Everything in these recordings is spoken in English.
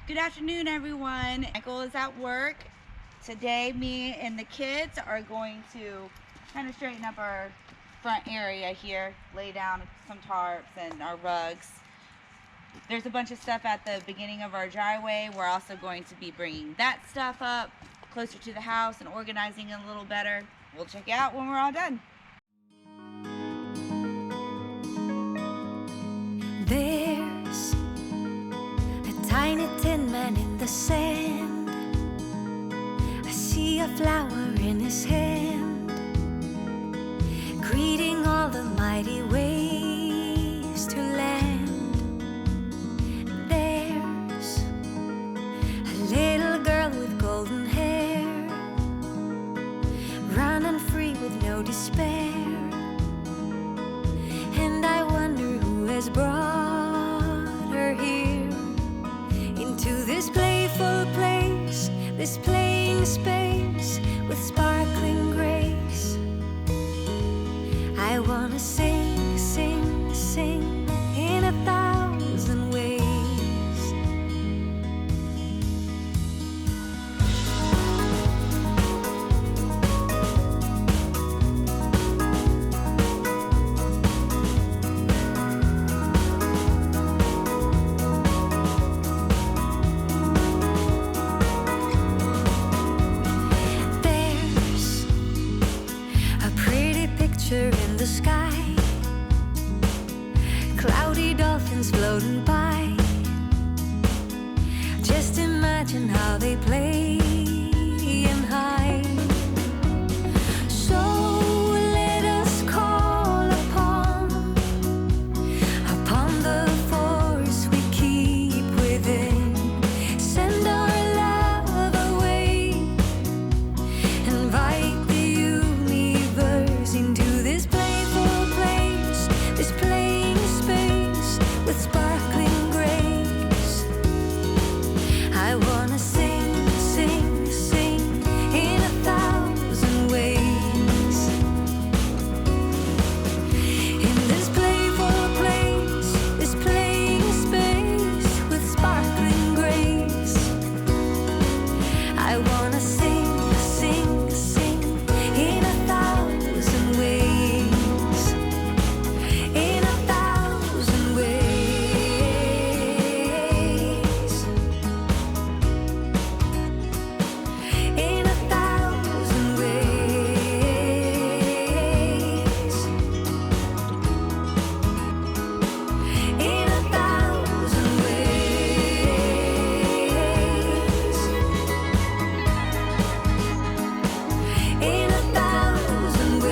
Good afternoon, everyone. Michael is at work. Today, me and the kids are going to kind of straighten up our front area here, lay down some tarps and our rugs. There's a bunch of stuff at the beginning of our driveway. We're also going to be bringing that stuff up closer to the house and organizing it a little better. We'll check it out when we're all done. There's a tiny tin man in the sand. I see a flower in his hand, greeting all the mighty waves to land. There's a little girl with golden hair, running free with no despair. And I wonder who has brought her here, into this playful place, this playing space with sparkling grace. I wanna sing, sing, sing in 1,000 ways. In the sky, cloudy dolphins floating by. Just imagine how they play and hide. So let us call upon the force we keep within. Send our love away, invite the universe into this playful place, this playing space with sparkling grace. I wanna sing, sing, sing in 1,000 ways. In this playful place, this playing space with sparkling grace. I wanna sing, sing, sing in 1,000 ways. In 1,000 ways. In 1,000 ways. In 1,000 ways. In 1,000 ways. In 1,000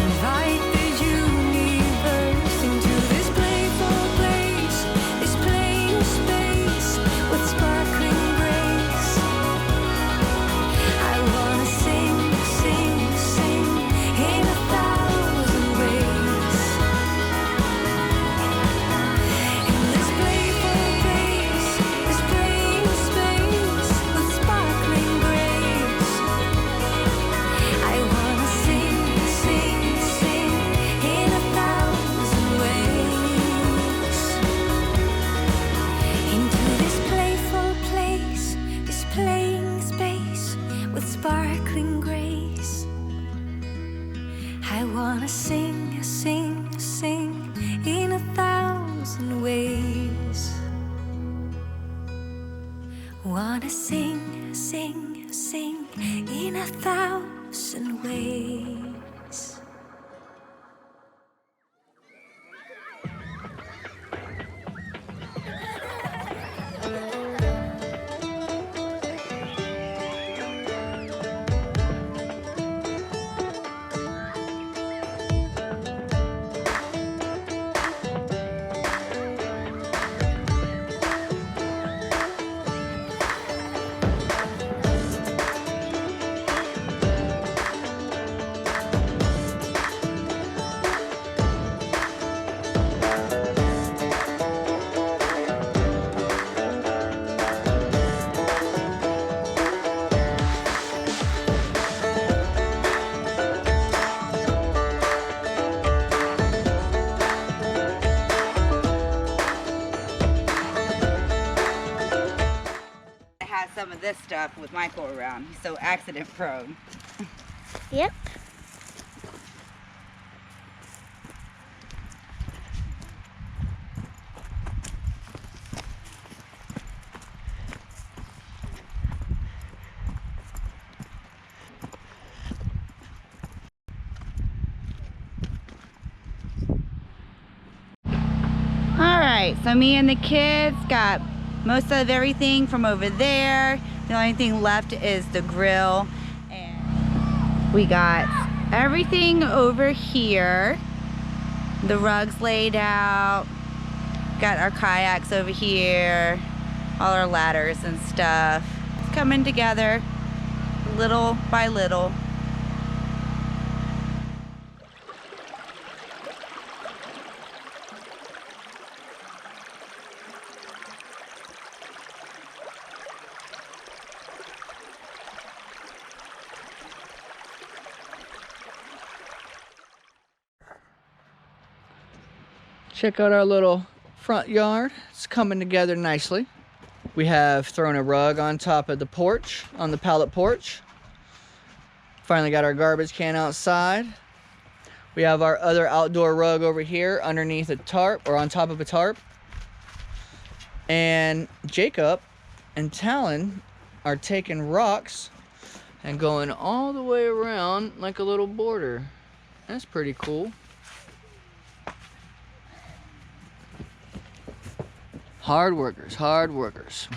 Invite the universe into this playful place, this playing space with sparkling grace. I wanna sing, sing, sing in 1,000 ways. In this playful place, this playing space with sparkling grace. I wanna sing, sing, sing in 1,000 ways. Into this playful place, this playing space with sparkling grace. I wanna sing, sing, sing in 1,000 ways. Wanna sing, sing, sing in 1,000 ways. some of this stuff with Michael around. He's so accident prone. Yep. Alright, so me and the kids got most of everything from over there. The only thing left is the grill. And we got everything over here. The rugs laid out. Got our kayaks over here. All our ladders and stuff. It's coming together little by little. Check out our little front yard. It's coming together nicely. We have thrown a rug on top of the porch, on the pallet porch. Finally got our garbage can outside. We have our other outdoor rug over here underneath a tarp, or on top of a tarp. And Jacob and Talon are taking rocks and going all the way around like a little border. That's pretty cool. Hard workers, hard workers.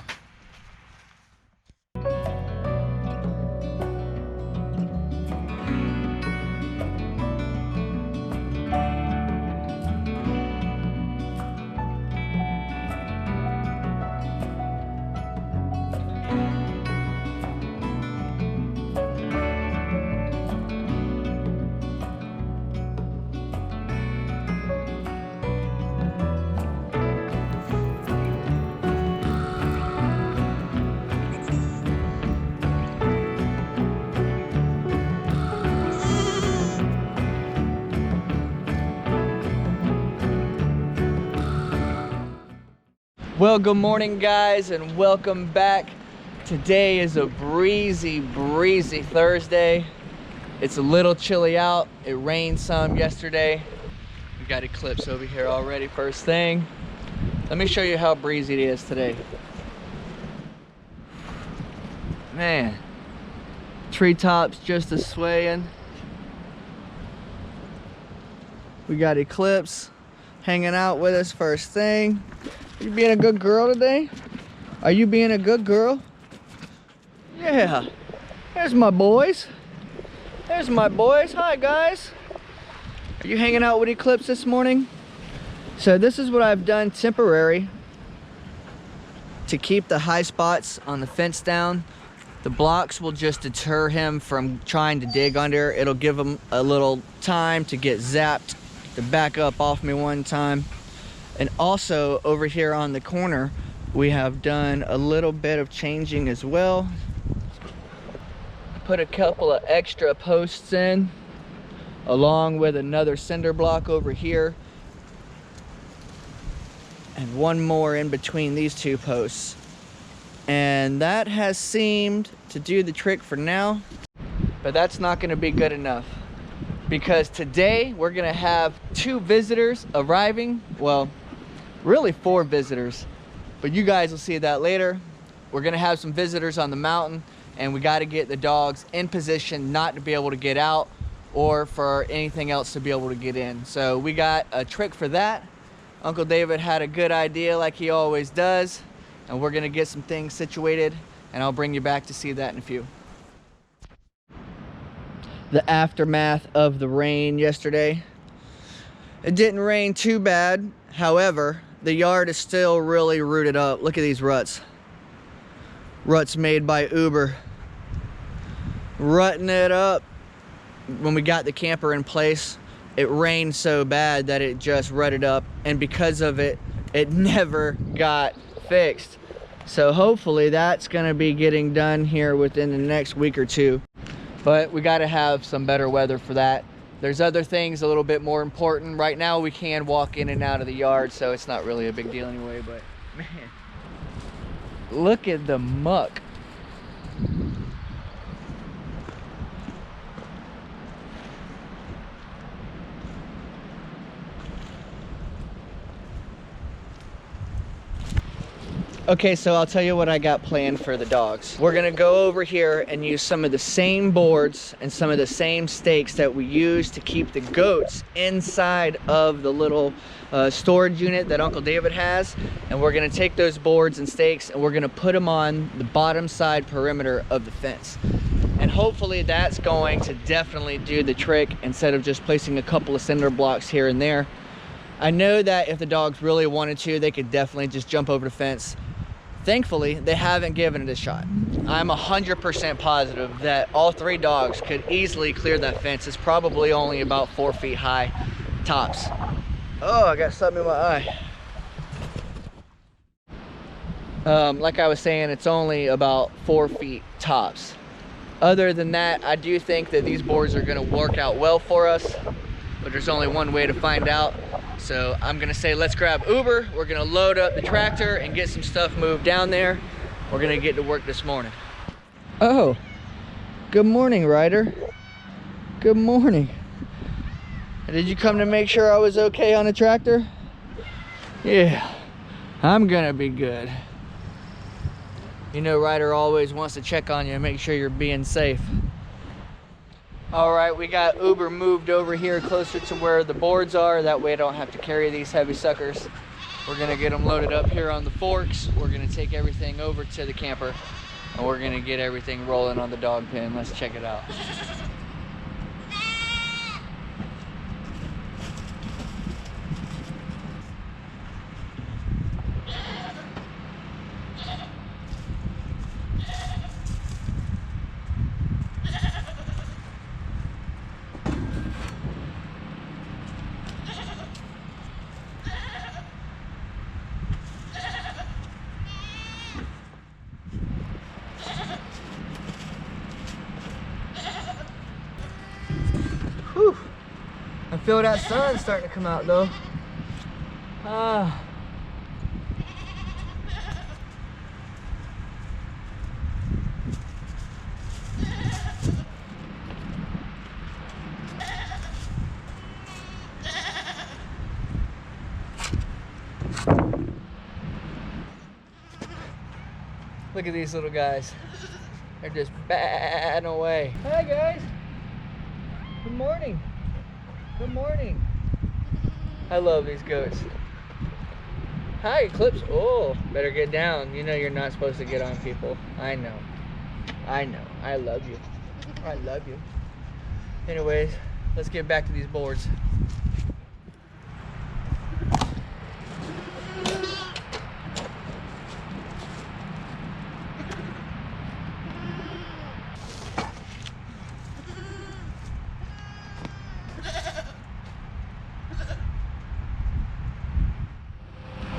Well, good morning guys, and welcome back. Today is a breezy Thursday. It's a little chilly out. It rained some yesterday. We got eclipse over here already first thing. Let me show you how breezy it is today. Man, treetops just a swaying. We got eclipse hanging out with us first thing. You being a good girl today? Are you being a good girl? Yeah. There's my boys. There's my boys. Hi guys. Are you hanging out with Eclipse this morning? So this is what I've done temporary to keep the high spots on the fence down. The blocks will just deter him from trying to dig under. It'll give him a little time to get zapped, to back up off me one time. And also over here on the corner, we have done a little bit of changing as well. Put a couple of extra posts in, along with another cinder block over here, and one more in between these two posts. And that has seemed to do the trick for now, but that's not going to be good enough, because today we're going to have 2 visitors arriving. Well, really 4 visitors, but you guys will see that later. We're gonna have some visitors on the mountain, and we got to get the dogs in position not to be able to get out, or for anything else to be able to get in. So we got a trick for that. Uncle David had a good idea like he always does, and we're gonna get some things situated, and I'll bring you back to see that in a few. The aftermath of the rain yesterday. It didn't rain too bad. However, the yard is still really rooted up. Look at these ruts. Ruts made by Uber. Rutting it up. When we got the camper in place, it rained so bad that it just rutted up. And because of it, it never got fixed. So hopefully that's gonna be getting done here within the next week or 2. But we gotta have some better weather for that. There's other things a little bit more important. Right now we can walk in and out of the yard, so it's not really a big deal anyway, but man, look at the muck. Okay, so I'll tell you what I got planned for the dogs. We're gonna go over here and use some of the same boards and some of the same stakes that we use to keep the goats inside of the little storage unit that Uncle David has. And we're gonna take those boards and stakes and we're gonna put them on the bottom side perimeter of the fence. And hopefully that's going to definitely do the trick instead of just placing a couple of cinder blocks here and there. I know that if the dogs really wanted to, they could definitely just jump over the fence. Thankfully, they haven't given it a shot. I'm 100% positive that all 3 dogs could easily clear that fence. It's probably only about 4 feet high, tops. Oh, I got something in my eye. Like I was saying, it's only about 4 feet tops. Other than that, I do think that these boards are gonna work out well for us, but there's only one way to find out. So I'm gonna say let's grab Uber. We're gonna load up the tractor and get some stuff moved down there. We're gonna get to work this morning. Oh, good morning, Ryder. Good morning. Did you come to make sure I was okay on the tractor? Yeah, I'm gonna be good. You know, Ryder always wants to check on you and make sure you're being safe. All right, we got Uber moved over here closer to where the boards are. That way I don't have to carry these heavy suckers. We're gonna get them loaded up here on the forks. We're gonna take everything over to the camper and we're gonna get everything rolling on the dog pen. Let's check it out. Whew. I feel that sun starting to come out though. Look at these little guys. They're just batting away. Hi guys. Good morning. Good morning. I love these goats. Hi, Eclipse. Oh, better get down. You know you're not supposed to get on people. I know. I know. I love you. I love you. Anyways, let's get back to these boards.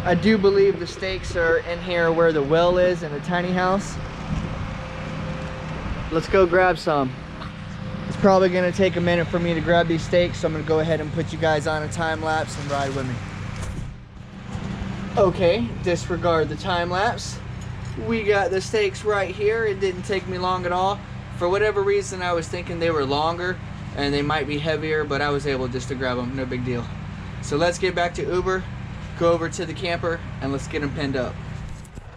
I do believe the stakes are in here where the well is in the tiny house. Let's go grab some. It's probably gonna take a minute for me to grab these stakes, so I'm gonna go ahead and put you guys on a time lapse and ride with me. Okay, disregard the time lapse. We got the stakes right here. It didn't take me long at all. For whatever reason, I was thinking they were longer and they might be heavier, but I was able just to grab them, no big deal. So let's get back to Uber, go over to the camper, and let's get them pinned up.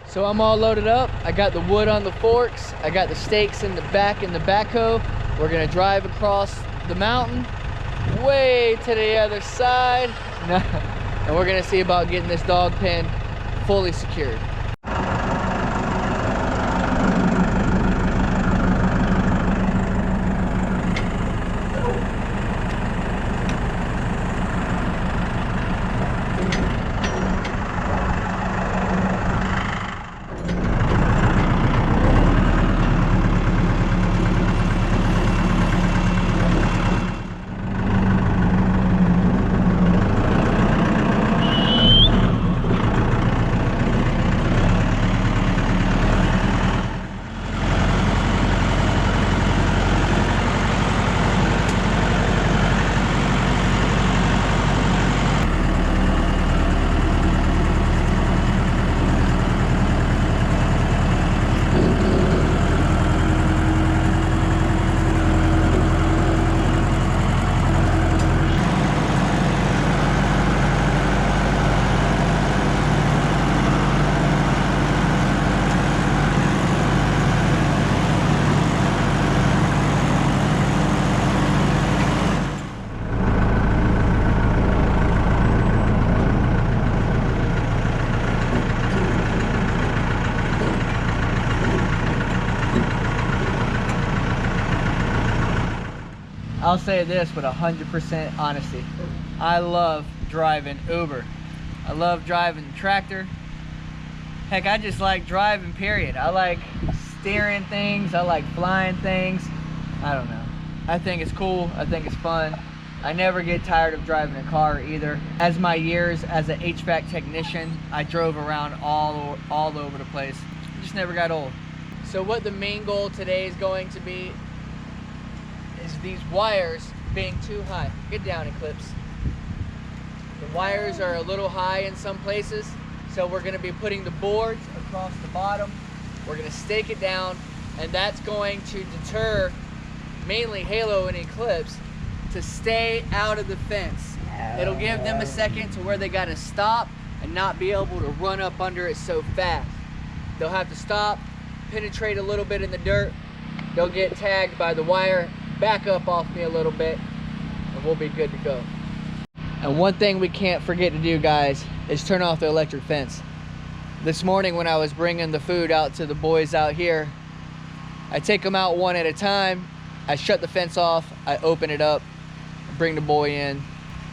So I'm all loaded up. I got the wood on the forks. I got the stakes in the back in the backhoe. We're gonna drive across the mountain, way to the other side. And we're gonna see about getting this dog pen fully secured. I'll say this with 100% honesty. I love driving Uber. I love driving the tractor. Heck, I just like driving, period. I like steering things. I like flying things. I don't know. I think it's cool. I think it's fun. I never get tired of driving a car either. As my years as an HVAC technician, I drove around all over the place. I just never got old. So what the main goal today is going to be is these wires being too high. Get down, Eclipse. The wires are a little high in some places, so we're going to be putting the boards across the bottom. We're going to stake it down, and that's going to deter mainly Halo and Eclipse to stay out of the fence. It'll give them a second to where they got to stop and not be able to run up under it so fast. They'll have to stop, penetrate a little bit in the dirt. They'll get tagged by the wire, back up off me a little bit, and we'll be good to go. And one thing we can't forget to do, guys, is turn off the electric fence. This morning when I was bringing the food out to the boys out here, I take them out one at a time. I shut the fence off, I open it up, bring the boy in.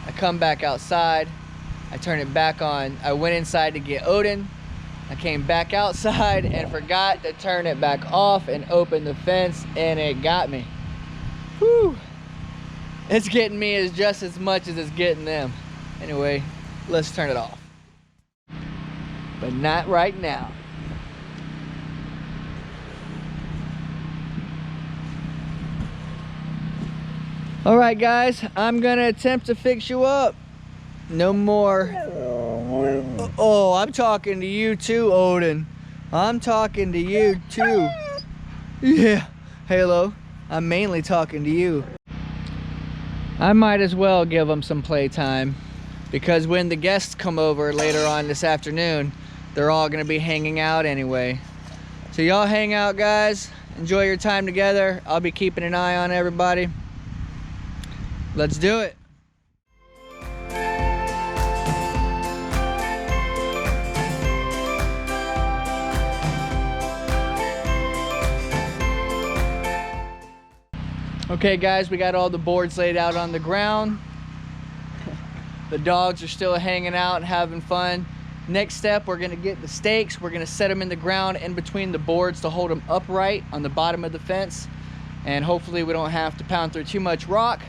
I come back outside, I turn it back on. I went inside to get Odin. I came back outside and forgot to turn it back off and open the fence, and it got me. Whew. It's getting me just as much as it's getting them. Anyway, let's turn it off. But not right now. All right, guys, I'm gonna attempt to fix you up. No more. Oh, I'm talking to you too, Odin. I'm talking to you too. Yeah, Halo, I'm mainly talking to you. I might as well give them some playtime, because when the guests come over later on this afternoon, they're all gonna be hanging out anyway. So y'all hang out, guys. Enjoy your time together. I'll be keeping an eye on everybody. Let's do it. Okay, guys, we got all the boards laid out on the ground. The dogs are still hanging out and having fun. Next step, we're gonna get the stakes. We're gonna set them in the ground in between the boards to hold them upright on the bottom of the fence. And hopefully we don't have to pound through too much rock.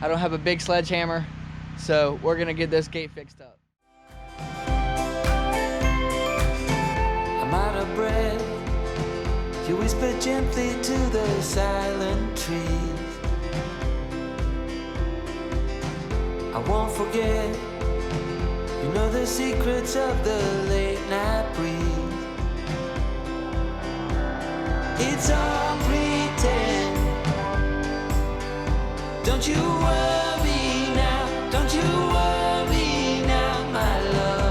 I don't have a big sledgehammer, so we're gonna get this gate fixed up. I'm out of breath. You whisper gently to the silent trees. I won't forget. You know the secrets of the late night breeze. It's all pretend. Don't you worry now. Don't you worry now, my love.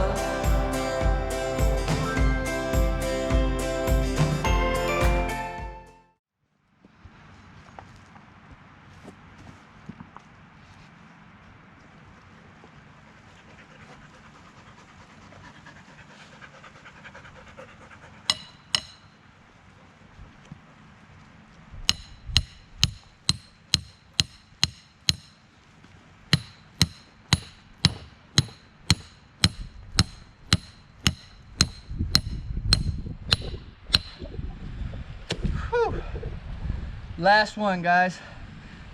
Last one, guys.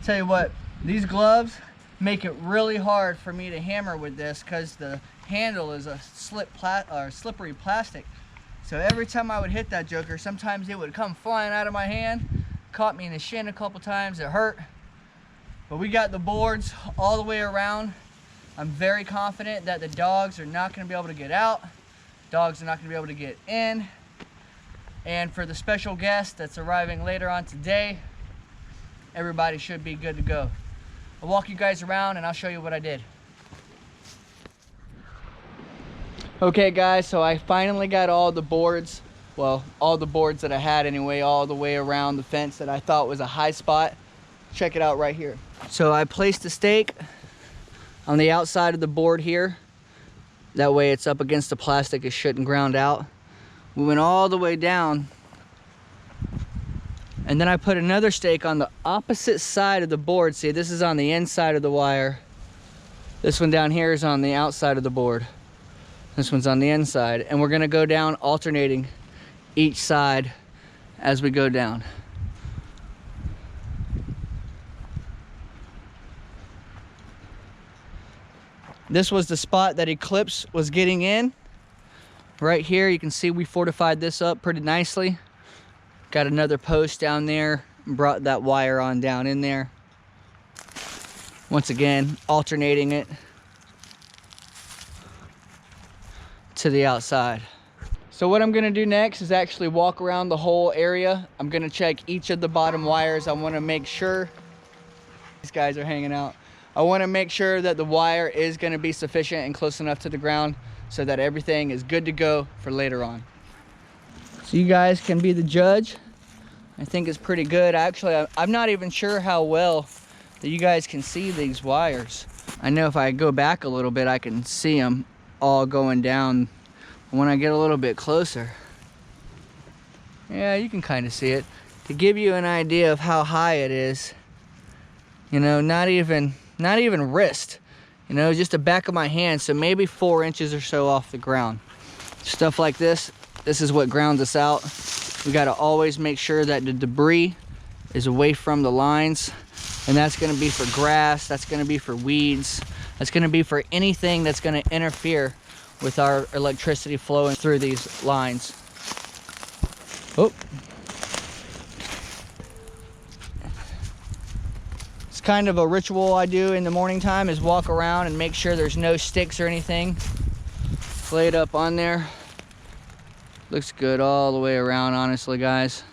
Tell you what, these gloves make it really hard for me to hammer with this because the handle is a slippery plastic. So every time I would hit that joker, sometimes it would come flying out of my hand. Caught me in the shin a couple times, it hurt. But we got the boards all the way around. I'm very confident that the dogs are not gonna be able to get out. Dogs are not gonna be able to get in. And for the special guest that's arriving later on today, everybody should be good to go. I'll walk you guys around and I'll show you what I did. Okay, guys, so I finally got all the boards, well, all the boards that I had anyway, all the way around the fence that I thought was a high spot. Check it out right here. So I placed the stake on the outside of the board here. That way it's up against the plastic, it shouldn't ground out. We went all the way down And then I put another stake on the opposite side of the board. See, this is on the inside of the wire. This one down here is on the outside of the board. This one's on the inside. And we're gonna go down alternating each side as we go down. This was the spot that Eclipse was getting in. Right here, you can see we fortified this up pretty nicely. Got another post down there, brought that wire on down in there. Once again, alternating it to the outside. So what I'm gonna do next is actually walk around the whole area. I'm gonna check each of the bottom wires. I wanna make sure, these guys are hanging out. I wanna make sure that the wire is gonna be sufficient and close enough to the ground so that everything is good to go for later on. So you guys can be the judge. I think it's pretty good. Actually, I'm not even sure how well that you guys can see these wires. I know if I go back a little bit, I can see them all going down. When I get a little bit closer, yeah, you can kind of see it. To give you an idea of how high it is, you know, not even wrist, you know, just the back of my hand, so maybe 4 inches or so off the ground. Stuff like this is what grounds us out. We got to always make sure that the debris is away from the lines, and that's going to be for grass, that's going to be for weeds, that's going to be for anything that's going to interfere with our electricity flowing through these lines. Oh. It's kind of a ritual I do in the morning time, is walk around and make sure there's no sticks or anything laid up on there. Looks good all the way around, honestly, guys.